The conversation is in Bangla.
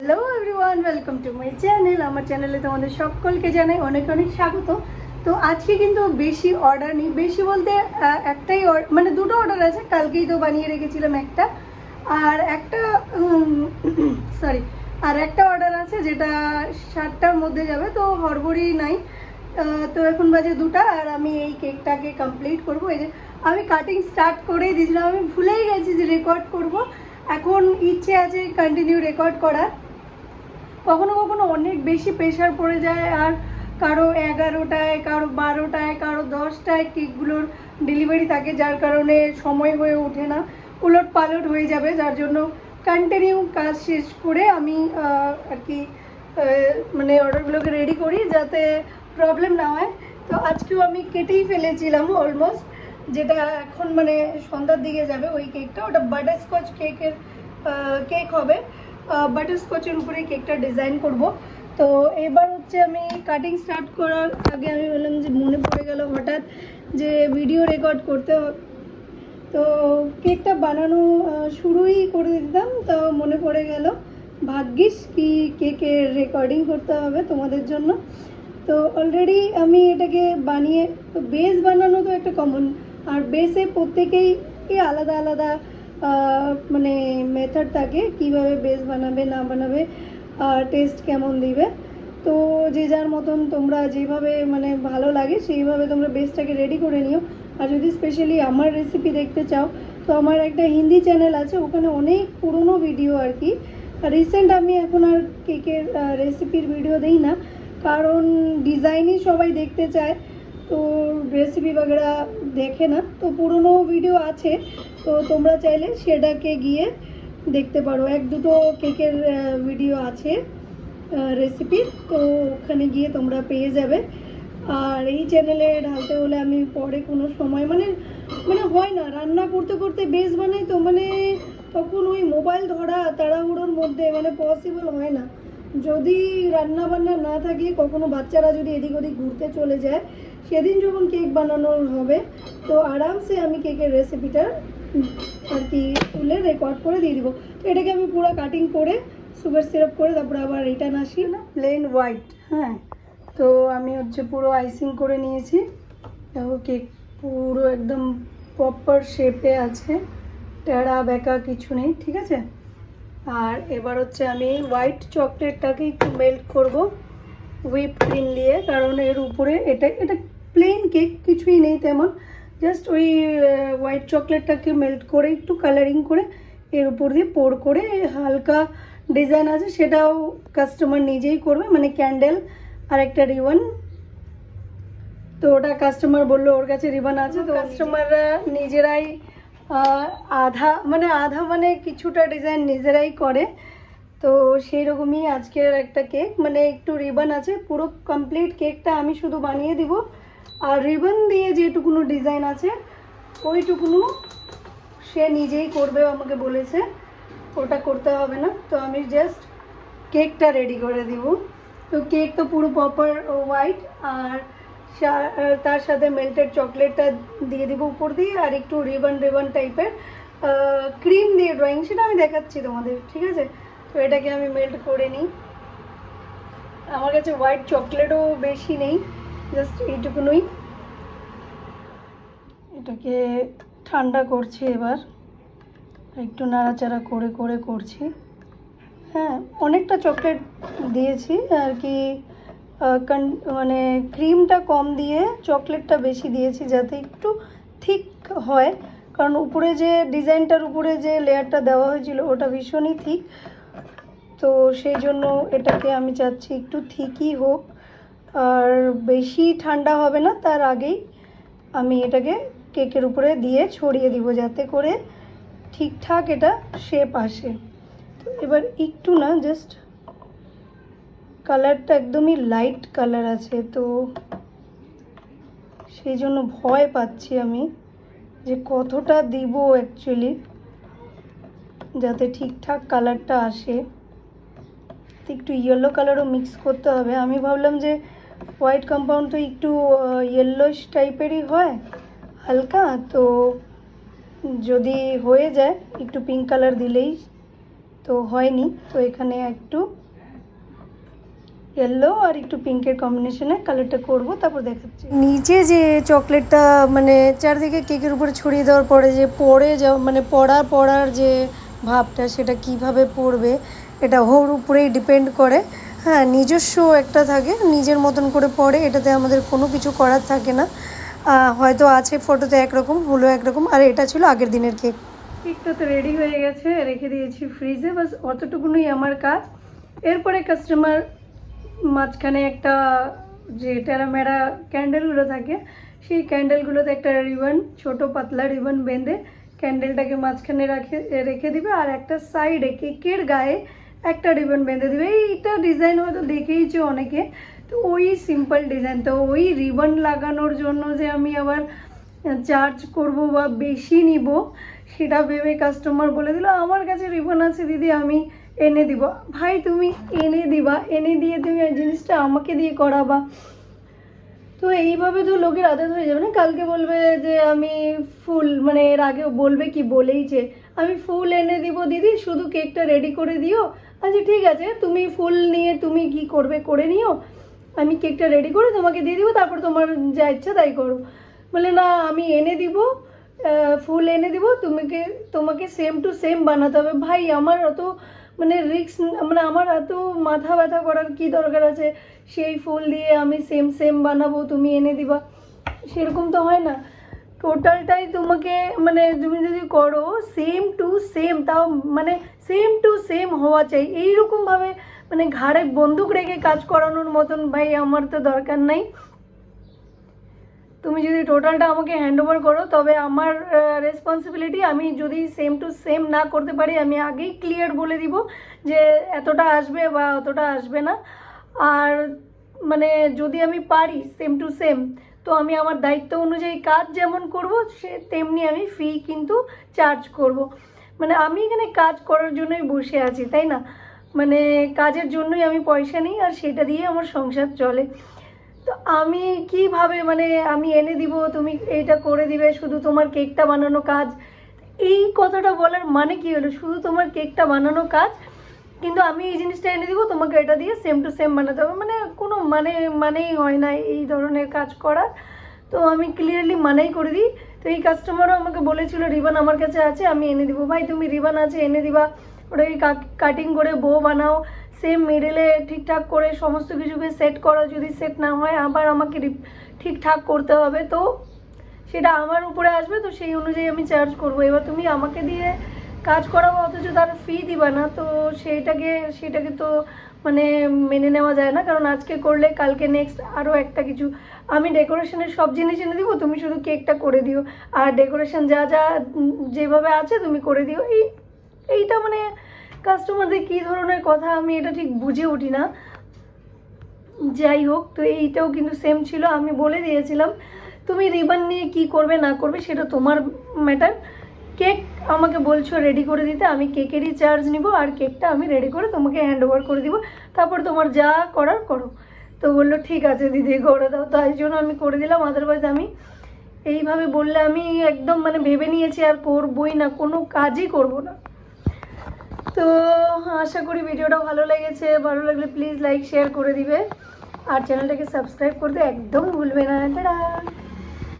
Hello everyone, welcome to my channel. আমার চ্যানেলে তোমাদের সকলকে জানাই অনেক অনেক স্বাগত। তো আজকে কিন্তু বেশি অর্ডার নেই, বেশি বলতে একটাই মানে দুটো অর্ডার আছে। কালকেই তো বানিয়ে রেখেছিলাম একটা, আর একটা সরি আর একটা অর্ডার আছে যেটা 7টার মধ্যে যাবে। তো হড়বড়ি নাই। তো এখন বাজে 2টা আর আমি এই কেকটাকে কমপ্লিট করবো। এই যে আমি কাটিং স্টার্ট করেই দিয়েছিলাম, আমি ভুলেই গেছি যে রেকর্ড করব। এখন ইচ্ছে আছে কন্টিনিউ রেকর্ড করার। কখনো কখনো অনেক বেশি প্রেশার পড়ে যায়, আর কারো 11টায়, কারো 12টায়, কারো 10টায় কেকগুলোর ডেলিভারি থাকে, যার কারণে সময় হয়ে ওঠে না, উলট পালট হয়ে যাবে। যার জন্য কন্টিনিউ কাজ শেষ করে আমি আর কি মানে অর্ডারগুলোকে রেডি করি যাতে প্রবলেম না হয়। তো আজকেও আমি কেটেই ফেলেছিলাম অলমোস্ট, যেটা এখন মানে সন্ধ্যার দিকে যাবে ওই কেকটা। ওটা বাটারস্কচ কেক হবে। বাটারস্কচের উপরে কেকটা ডিজাইন করব। তো এবার হচ্ছে আমি কাটিং স্টার্ট করার আগে আমি বললাম যে মনে পড়ে গেল হঠাৎ যে ভিডিও রেকর্ড করতে। তো কেকটা বানানো শুরুই করে দিতাম, তো মনে পড়ে গেল ভাগ্যিস কি কেকের রেকর্ডিং করতে হবে তোমাদের জন্য। তো অলরেডি আমি এটাকে বানিয়ে, বেস বানানো তো একটা কমন, আর বেসে প্রত্যেকেই আলাদা আলাদা মানে মেথড থাকে কীভাবে বেস বানাবে না বানাবে, টেস্ট কেমন দিবে। তো যে যার মতন তোমরা যেভাবে মানে ভালো লাগে সেইভাবে তোমরা বেসটাকে রেডি করে নিও। আর যদি স্পেশালি আমার রেসিপি দেখতে চাও তো আমার একটা হিন্দি চ্যানেল আছে, ওখানে অনেক পুরনো ভিডিও আর কি। রিসেন্ট আমি এখন আর কেকের রেসিপির ভিডিও দিই না, কারণ ডিজাইনই সবাই দেখতে চায়, তো রেসিপি বাগেরা দেখে না। তো পুরনো ভিডিও আছে, তো তোমরা চাইলে সেটাকে গিয়ে দেখতে পারো। এক দুটো কেকের ভিডিও আছে রেসিপির, তো ওখানে গিয়ে তোমরা পেয়ে যাবে। আর এই চ্যানেলে ঢালতে হলে আমি পরে কোনো সময় মানে মানে হয় না, রান্না করতে করতে বেশ বানাই, তো মানে তখন ওই মোবাইল ধরা তাড়াহুড়োর মধ্যে মানে পসিবল হয় না। যদি রান্না বান্না না থাকে, কখনো বাচ্চারা যদি এদিক ওদিক ঘুরতে চলে যায়, সেদিন যখন কেক বানানোর হবে তো আরামসে আমি কেকের রেসিপিটা আর কি তুলে রেকর্ড করে দিয়ে দিব। তো এটাকে আমি পুরো কাটিং করে সুগার সিরাপ করে তারপরে আবার রিটার্ন আসি না প্লেন হোয়াইট। হ্যাঁ, তো আমি হচ্ছে পুরো আইসিং করে নিয়েছি। দেখো কেক পুরো একদম প্রপার শেপে আছে, টেরা বেঁকা কিছু নেই, ঠিক আছে। আর এবার হচ্ছে আমি হোয়াইট চকলেটটাকে একটু মেল্ট করব হুইপ ক্রিম দিয়ে, কারণ এর উপরে এটা এটা প্লেন কেক, কিছুই নেই তেমন, জাস্ট ওই হোয়াইট চকলেটটাকে মেল্ট করে একটু কালারিং করে এর উপর দিয়ে পোর করে হালকা ডিজাইন আছে, সেটাও কাস্টমার নিজেই করবে, মানে ক্যান্ডেল আর একটা রিবন। তো ওটা কাস্টমার বললো ওর কাছে রিবন আছে, তো কাস্টমাররা নিজেরাই আধা মানে কিছুটা ডিজাইন নিজেরাই করে। তো সেই রকমই আজকের একটা কেক, মানে একটু রিবন আছে, পুরো কমপ্লিট কেকটা আমি শুধু বানিয়ে দিব। আর রিবন দিয়ে যেটুকুনো ডিজাইন আছে ওইটুকুনো সে নিজেই করবে, আমাকে বলেছে, ওটা করতে হবে না। তো আমি জাস্ট কেকটা রেডি করে দিব। তো কেক তো পুরো প্রপার হোয়াইট, আর তার সাথে মেল্টেড চকলেটটা দিয়ে দিব উপর দিয়ে, আর একটু রিবন টাইপের ক্রিম দিয়ে ড্রয়িং, সেটা আমি দেখাচ্ছি তোমাদের, ঠিক আছে। তো এটাকে আমি মেল্ট করে নিই। আমার কাছে হোয়াইট চকলেটও বেশি নেই, জাস্ট এইটুকুনই। এটাকে ঠান্ডা করছি এবার, একটু নাড়াচাড়া করে করে করছি। হ্যাঁ, অনেকটা চকলেট দিয়েছি আর কি, মানে ক্রিমটা কম দিয়ে চকলেটটা বেশি দিয়েছি যাতে একটু থিক হয়, কারণ উপরে যে ডিজাইনটার উপরে যে লেয়ারটা দেওয়া হয়েছিল ওটা ভীষণই থিক। তো সেই জন্য এটাকে আমি চাচ্ছি একটু থিকই হোক, আর বেশি ঠান্ডা হবে না তার আগেই আমি এটাকে কেকের উপরে দিয়ে ছড়িয়ে দিব, যাতে করে ঠিকঠাক এটা শেপ আসে। তো এবার একটু না, জাস্ট কালারটা একদমই লাইট কালার আছে, তো সেই জন্য ভয় পাচ্ছি আমি যে কতটা দিব অ্যাকচুয়ালি, যাতে ঠিকঠাক কালারটা আসে। একটু ইয়েলো কালারও মিক্স করতে হবে। আমি ভাবলাম যে হোয়াইট কম্পাউন্ড তো একটু ইয়েলোইশ টাইপেরই হয় হালকা, তো যদি হয়ে যায় একটু পিঙ্ক কালার দিলেই তো তো হয়নি। তো এখানে একটু येलो আর একটু পিঙ্কের কম্বিনেশনে কালারটা করব, তারপর দেখাচ্ছি। নিচে যে চকলেটটা মানে চারদিকে কেকের উপরে ছড়িয়ে দেওয়ার পরে যে পড়ে যাওয়া মানে পড়ার যে ভাবটা সেটা কিভাবে পড়বে এটা ওর উপরেই ডিপেন্ড করে। হ্যাঁ, নিজস্ব একটা থাকে, নিজের মতন করে পড়ে, এটাতে আমাদের কোনো কিছু করার থাকে না। হয়তো আছে ফটোতে একরকম, হলো একরকম, আর এটা ছিল আগের দিনের কেক। কেকটা তো রেডি হয়ে গেছে, রেখে দিয়েছি ফ্রিজে, বাস অতটুকুনই আমার কাজ। এরপরে কাস্টমার মাঝখানে একটা যে টেরামেরা ক্যান্ডেলগুলো থাকে সেই ক্যান্ডেলগুলোতে একটা রিবন, ছোট পাতলা রিবন বেঁধে ক্যান্ডেলটাকে মাঝখানে রেখে দিবে, আর একটা সাইডে কেকের গায়ে একটা রিবন বেঁধে দিবে। এইটা ডিজাইন হয়তো দেখেইছো অনেকে, তো ওই সিম্পল ডিজাইন। তো ওই রিবন লাগানোর জন্য যে আমি আবার চার্জ করব বা বেশি নিব সেটা ভেবে কাস্টমার বলে দিল, আমার কাছে রিবন আছে দিদি, আমি এনে দিব। ভাই তুমি এনে দিবা, এনে দিয়ে তুমি এই জিনিসটা আমাকে দিয়ে করাবা, তো এইভাবে তো লোকের আদত হয়ে যাবে না। কালকে বলবে যে আমি ফুল, মানে এর আগেও বলবে কি বলেইছে আমি ফুল এনে দিব দিদি, শুধু কেকটা রেডি করে দিও। আচ্ছা ঠিক আছে, তুমি ফুল নিয়ে তুমি কি করবে করে নিও, আমি কেকটা রেডি করে তোমাকে দিয়ে দিব, তারপর তোমার যা ইচ্ছা তাই করো। বলে না, আমি এনে দিব, ফুল এনে দিব, তোমাকে সেম টু সেম বানাতে হবে। ভাই আমার অত মানে রিস্ক, মানে আমার এত মাথা ব্যথা করার কি দরকার আছে, সেই ফুল দিয়ে আমি সেম সেম বানাবো তুমি এনে দিবা, সেরকম তো হয় না। টোটালটাই তোমাকে মানে তুমি যদি করো সেম টু সেম, তাও মানে সেম টু সেম হওয়া চাই। এইরকমভাবে মানে ঘাড়ে বন্দুক রেখে কাজ করানোর মতন ভাই আমার তো দরকার নাই। তুমি যদি টোটালটা আমাকে হ্যান্ড ওভার করো তবে আমার রেসপন্সিবিলিটি, আমি যদি সেম টু সেম না করতে পারি আমি আগেই ক্লিয়ার বলে দিব যে এতটা আসবে বা অতটা আসবে না। আর মানে যদি আমি পারি সেম টু সেম, তো আমি আমার দায়িত্ব অনুযায়ী কাজ যেমন করব সে তেমনি আমি ফি কিন্তু চার্জ করব। মানে আমি এখানে কাজ করার জন্যই বসে আছি, তাই না? মানে কাজের জন্যই আমি পয়সা নিই, আর সেটা দিয়ে আমার সংসার চলে। তো আমি কিভাবে মানে আমি এনে দিব তুমি এইটা করে দিবে, শুধু তোমার কেকটা বানানো কাজ। এই কথাটা বলার মানে কি হলো, শুধু তোমার কেকটা বানানো কাজ কিন্তু আমি এই জিনিসটা এনে দিব, তোমাকে এটা দিয়ে সেম টু সেম বানাতে হবে, মানে কোনো মানেই হয় না এই ধরনের কাজ করার। তো আমি ক্লিয়ারলি মানাই করে দিই। তো এই কাস্টমারও আমাকে বলেছিল রিবন আমার কাছে আছে আমি এনে দিব। ভাই তুমি রিবন আছে এনে দিবা, ওটাকে কাটিং করে বো বানাও, সেম মিডলে ঠিকঠাক করে সমস্ত কিছুকে সেট করো, যদি সেট না হয় আবার আমাকে ঠিকঠাক করতে হবে, তো সেটা আমার উপরে আসবে, তো সেই অনুযায়ী আমি চার্জ করব। এবার তুমি আমাকে দিয়ে কাজ করাবো অথচ তার ফি দিবা না, তো সেটাকে তো মানে মেনে নেওয়া যায় না। কারণ আজকে করলে কালকে নেক্সট আরও একটা কিছু, আমি ডেকোরেশনের সব জিনিস এনে দিব, তুমি শুধু কেকটা করে দিও, আর ডেকোরেশন যা যা যেভাবে আছে তুমি করে দিও। এইটা মানে কাস্টমারদের কী ধরনের কথা আমি এটা ঠিক বুঝে উঠি না। যাই হোক, তো এইটাও কিন্তু সেম ছিল, আমি বলে দিয়েছিলাম তুমি রিবন নিয়ে কি করবে না করবে সেটা তোমার ম্যাটার। কেক আমাকে বলছো রেডি করে দিতে, আমি কেকেরই চার্জ নিব, আর কেকটা আমি রেডি করে তোমাকে হ্যান্ড ওভার করে দিব, তারপর তোমার যা করার করো। তো বললো ঠিক আছে দিদি করে দাও, তাই জন্য আমি করে দিলাম। আদারওয়াইজ আমি এইভাবে বললে আমি একদম মানে ভেবে নিয়েছি আর করবই না, কোনো কাজই করব না। তো আশা করি ভিডিওটা ভালো লেগেছে, ভালো লাগলে প্লিজ লাইক শেয়ার করে দিবে, আর চ্যানেলটাকে সাবস্ক্রাইব করতে একদম ভুলবে না। টাটা।